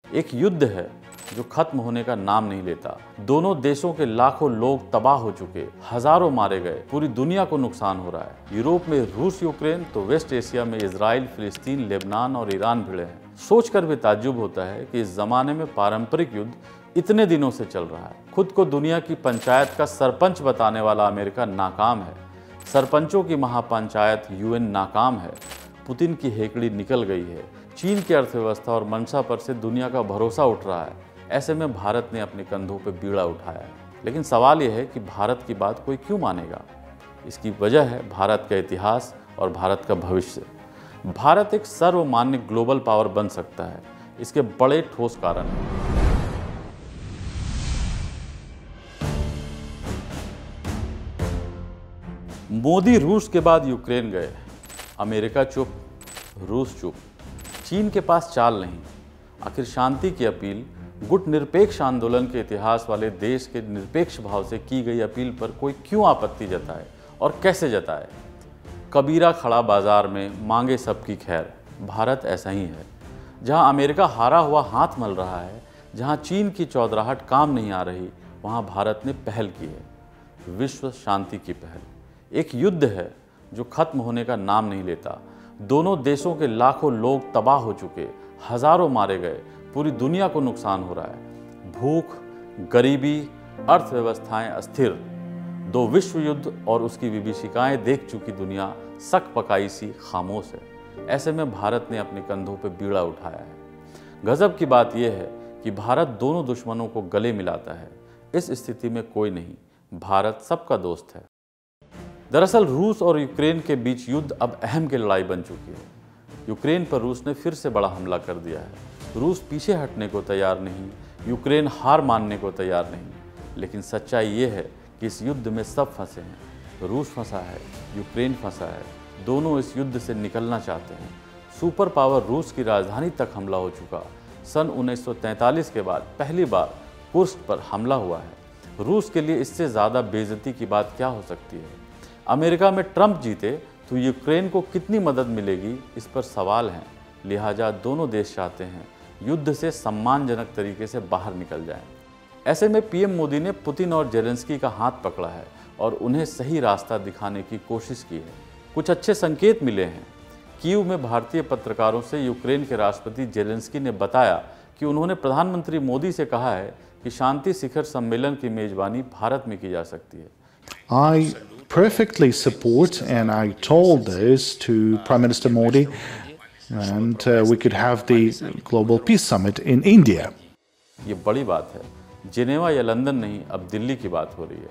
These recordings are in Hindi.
एक युद्ध है जो खत्म होने का नाम नहीं लेता। दोनों देशों के लाखों लोग तबाह हो चुके, हजारों मारे गए, पूरी दुनिया को नुकसान हो रहा है। यूरोप में रूस यूक्रेन तो वेस्ट एशिया में इजराइल, फिलिस्तीन, लेबनान और ईरान भिड़े हैं। सोचकर भी ताज्जुब होता है कि इस जमाने में पारंपरिक युद्ध इतने दिनों से चल रहा है। खुद को दुनिया की पंचायत का सरपंच बताने वाला अमेरिका नाकाम है। सरपंचों की महापंचायत यूएन नाकाम है। पुतिन की हेकड़ी निकल गई है। चीन की अर्थव्यवस्था और मंशा पर से दुनिया का भरोसा उठ रहा है। ऐसे में भारत ने अपने कंधों पर बीड़ा उठाया है। लेकिन सवाल यह है कि भारत की बात कोई क्यों मानेगा। इसकी वजह है भारत का इतिहास और भारत का भविष्य। भारत एक सर्वमान्य ग्लोबल पावर बन सकता है। इसके बड़े ठोस कारण हैं। मोदी रूस के बाद यूक्रेन गए। अमेरिका चुप, रूस चुप। चीन के पास चाल नहीं। आखिर शांति की अपील, गुट निरपेक्ष आंदोलन के इतिहास वाले देश के निरपेक्ष भाव से की गई अपील पर कोई क्यों आपत्ति जताए और कैसे जताए। कबीरा खड़ा बाजार में मांगे सबकी खैर। भारत ऐसा ही है। जहां अमेरिका हारा हुआ हाथ मल रहा है, जहां चीन की चौधराहट काम नहीं आ रही, वहां भारत ने पहल की है। विश्व शांति की पहल। एक युद्ध है जो खत्म होने का नाम नहीं लेता। दोनों देशों के लाखों लोग तबाह हो चुके, हजारों मारे गए, पूरी दुनिया को नुकसान हो रहा है। भूख, गरीबी, अर्थव्यवस्थाएं अस्थिर। दो विश्व युद्ध और उसकी विभीषिकाएं देख चुकी दुनिया सक पकाई सी खामोश है। ऐसे में भारत ने अपने कंधों पर बीड़ा उठाया है। गजब की बात यह है कि भारत दोनों दुश्मनों को गले मिलाता है। इस स्थिति में कोई नहीं, भारत सबका दोस्त है। दरअसल रूस और यूक्रेन के बीच युद्ध अब अहम की लड़ाई बन चुकी है। यूक्रेन पर रूस ने फिर से बड़ा हमला कर दिया है। रूस पीछे हटने को तैयार नहीं, यूक्रेन हार मानने को तैयार नहीं। लेकिन सच्चाई ये है कि इस युद्ध में सब फंसे हैं। रूस फंसा है, यूक्रेन फंसा है। दोनों इस युद्ध से निकलना चाहते हैं। सुपर पावर रूस की राजधानी तक हमला हो चुका। सन 1943 के बाद पहली बार कुर्स्क पर हमला हुआ है। रूस के लिए इससे ज़्यादा बेइज्जती की बात क्या हो सकती है। अमेरिका में ट्रंप जीते तो यूक्रेन को कितनी मदद मिलेगी, इस पर सवाल हैं। लिहाजा दोनों देश चाहते हैं युद्ध से सम्मानजनक तरीके से बाहर निकल जाएं। ऐसे में पीएम मोदी ने पुतिन और जेलेंस्की का हाथ पकड़ा है और उन्हें सही रास्ता दिखाने की कोशिश की है। कुछ अच्छे संकेत मिले हैं। कीव में भारतीय पत्रकारों से यूक्रेन के राष्ट्रपति जेलेंस्की ने बताया कि उन्होंने प्रधानमंत्री मोदी से कहा है कि शांति शिखर सम्मेलन की मेजबानी भारत में की जा सकती है। I perfectly support, and I told this to Prime Minister Modi, and we could have the Global Peace Summit in India. ये बड़ी बात है। जिनेवा या लंदन नहीं, अब दिल्ली की बात हो रही है।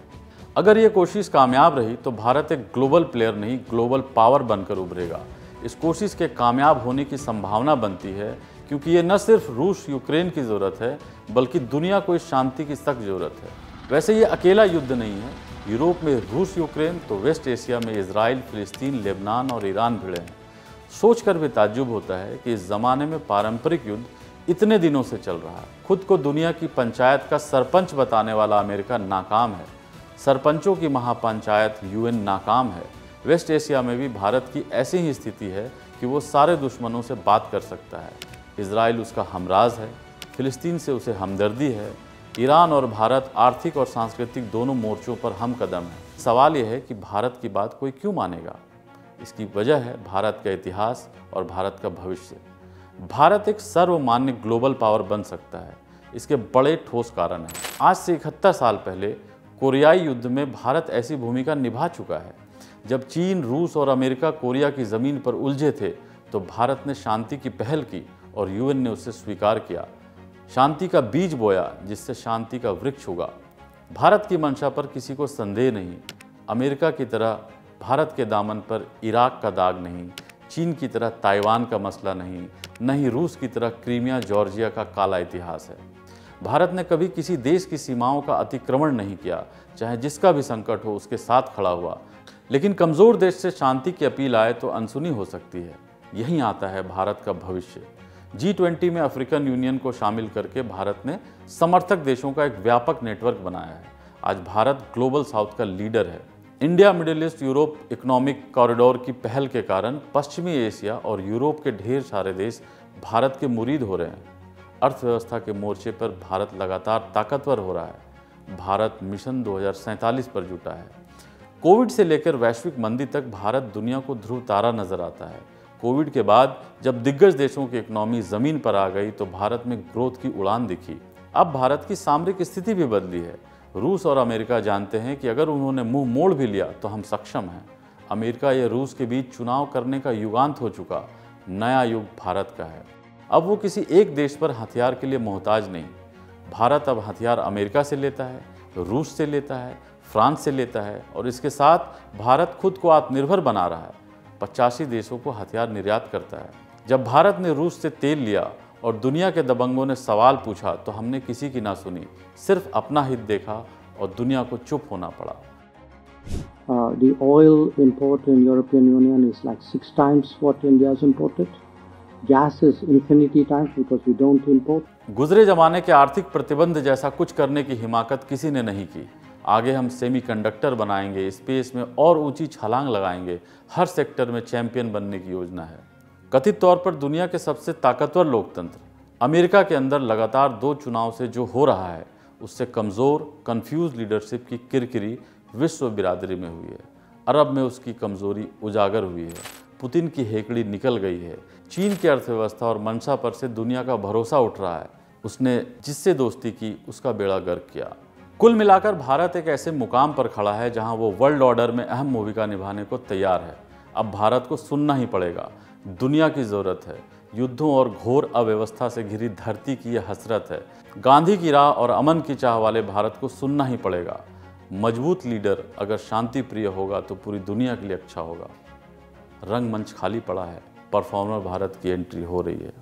अगर ये कोशिश कामयाब रही तो भारत एक ग्लोबल प्लेयर नहीं, ग्लोबल पावर बनकर उभरेगा। इस कोशिश के कामयाब होने की संभावना बनती है क्योंकि ये न सिर्फ रूस यूक्रेन की ज़रूरत है, बल्कि दुनिया को इस शांति की सख्त ज़रूरत है। वैसे ये अकेला युद्ध नहीं है। यूरोप में रूस यूक्रेन तो वेस्ट एशिया में इजराइल, फिलिस्तीन, लेबनान और ईरान भिड़े हैं। सोचकर भी ताज्जुब होता है कि इस ज़माने में पारंपरिक युद्ध इतने दिनों से चल रहा है। खुद को दुनिया की पंचायत का सरपंच बताने वाला अमेरिका नाकाम है। सरपंचों की महापंचायत यूएन नाकाम है। वेस्ट एशिया में भी भारत की ऐसी ही स्थिति है कि वो सारे दुश्मनों से बात कर सकता है। इजराइल उसका हमराज है, फिलिस्तीन से उसे हमदर्दी है। ईरान और भारत आर्थिक और सांस्कृतिक दोनों मोर्चों पर हम कदम है। सवाल यह है कि भारत की बात कोई क्यों मानेगा। इसकी वजह है भारत का इतिहास और भारत का भविष्य। भारत एक सर्वमान्य ग्लोबल पावर बन सकता है। इसके बड़े ठोस कारण हैं। आज से 71 साल पहले कोरियाई युद्ध में भारत ऐसी भूमिका निभा चुका है। जब चीन, रूस और अमेरिका कोरिया की ज़मीन पर उलझे थे तो भारत ने शांति की पहल की और यूएन ने उसे स्वीकार किया। शांति का बीज बोया जिससे शांति का वृक्ष उगा। भारत की मंशा पर किसी को संदेह नहीं। अमेरिका की तरह भारत के दामन पर इराक का दाग नहीं, चीन की तरह ताइवान का मसला नहीं, न ही रूस की तरह क्रीमिया, जॉर्जिया का काला इतिहास है। भारत ने कभी किसी देश की सीमाओं का अतिक्रमण नहीं किया, चाहे जिसका भी संकट हो उसके साथ खड़ा हुआ। लेकिन कमज़ोर देश से शांति की अपील आए तो अनसुनी हो सकती है। यहीं आता है भारत का भविष्य। G20 में अफ्रीकन यूनियन को शामिल करके भारत ने समर्थक देशों का एक व्यापक नेटवर्क बनाया है। आज भारत ग्लोबल साउथ का लीडर है। India middle east Europe economic corridor की पहल के कारण पश्चिमी एशिया और यूरोप के ढेर सारे देश भारत के मुरीद हो रहे हैं। अर्थव्यवस्था के मोर्चे पर भारत लगातार ताकतवर हो रहा है। भारत मिशन 2047 पर जुटा है। कोविड से लेकर वैश्विक मंदी तक भारत दुनिया को ध्रुव तारा नजर आता है। कोविड के बाद जब दिग्गज देशों की इकोनॉमी जमीन पर आ गई तो भारत में ग्रोथ की उड़ान दिखी। अब भारत की सामरिक स्थिति भी बदली है। रूस और अमेरिका जानते हैं कि अगर उन्होंने मुंह मोड़ भी लिया तो हम सक्षम हैं। अमेरिका या रूस के बीच चुनाव करने का युगांत हो चुका, नया युग भारत का है। अब वो किसी एक देश पर हथियार के लिए मोहताज नहीं। भारत अब हथियार अमेरिका से लेता है, रूस से लेता है, फ्रांस से लेता है और इसके साथ भारत खुद को आत्मनिर्भर बना रहा है। 85 देशों को हथियार निर्यात करता है। जब भारत ने रूस से तेल लिया और दुनिया के दबंगों ने सवाल पूछा तो हमने किसी की ना सुनी, सिर्फ अपना हित देखा और दुनिया को चुप होना पड़ा। The oil import in European Union is like 6 times what India has imported. Gas is infinity times because we don't import. गुजरे जमाने के आर्थिक प्रतिबंध जैसा कुछ करने की हिमाकत किसी ने नहीं की। आगे हम सेमीकंडक्टर बनाएंगे, स्पेस में और ऊंची छलांग लगाएंगे, हर सेक्टर में चैंपियन बनने की योजना है। कथित तौर पर दुनिया के सबसे ताकतवर लोकतंत्र अमेरिका के अंदर लगातार 2 चुनाव से जो हो रहा है उससे कमज़ोर कंफ्यूज लीडरशिप की किरकिरी विश्व बिरादरी में हुई है। अरब में उसकी कमज़ोरी उजागर हुई है। पुतिन की हेकड़ी निकल गई है। चीन की अर्थव्यवस्था और मंशा पर से दुनिया का भरोसा उठ रहा है। उसने जिससे दोस्ती की उसका बेड़ा गर्क किया। कुल मिलाकर भारत एक ऐसे मुकाम पर खड़ा है जहां वो वर्ल्ड ऑर्डर में अहम भूमिका निभाने को तैयार है। अब भारत को सुनना ही पड़ेगा। दुनिया की ज़रूरत है। युद्धों और घोर अव्यवस्था से घिरी धरती की यह हसरत है। गांधी की राह और अमन की चाह वाले भारत को सुनना ही पड़ेगा। मजबूत लीडर अगर शांति प्रिय होगा तो पूरी दुनिया के लिए अच्छा होगा। रंगमंच खाली पड़ा है। परफॉर्मर भारत की एंट्री हो रही है।